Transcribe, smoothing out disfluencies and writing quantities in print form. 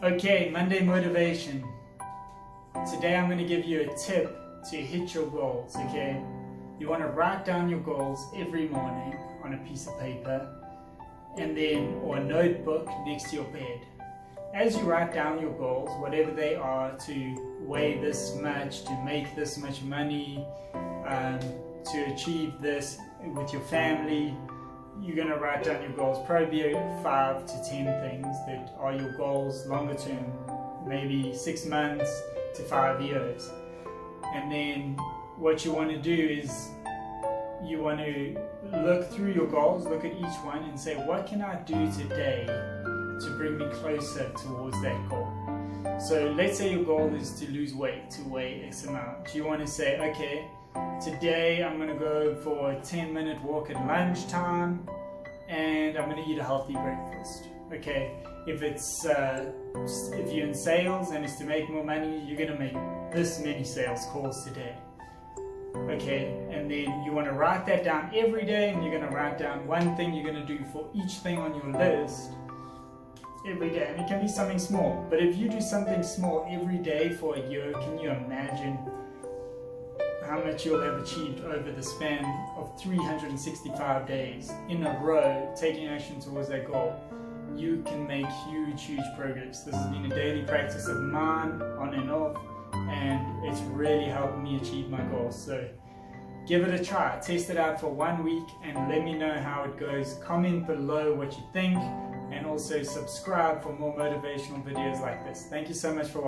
Okay, Monday motivation. Today I'm going to give you a tip to hit your goals, okay? You want to write down your goals every morning on a piece of paper or a notebook next to your bed. As you write down your goals, whatever they are, to weigh this much, to make this much money, to achieve this with your family, you're going to write down your goals, probably 5 to 10 things that are your goals longer term, maybe 6 months to 5 years. And then what you want to do is you want to look through your goals, look at each one and say, what can I do today to bring me closer towards that goal? So let's say your goal is to lose weight, to weigh X amount. You want to say, okay, today I'm going to go for a 10-minute walk at lunchtime and I'm going to eat a healthy breakfast. Okay, if you're in sales and it's to make more money, you're going to make this many sales calls today. Okay, and then you want to write that down every day, and you're going to write down one thing you're going to do for each thing on your list every day. And it can be something small, but if you do something small every day for a year, can you imagine how much you'll have achieved over the span of 365 days in a row, taking action towards that goal? You can make huge progress. This has been a daily practice of mine, on and off, and it's really helped me achieve my goals. So give it a try, test it out for 1 week and let me know how it goes. Comment below what you think, and also subscribe for more motivational videos like this. Thank you so much for watching.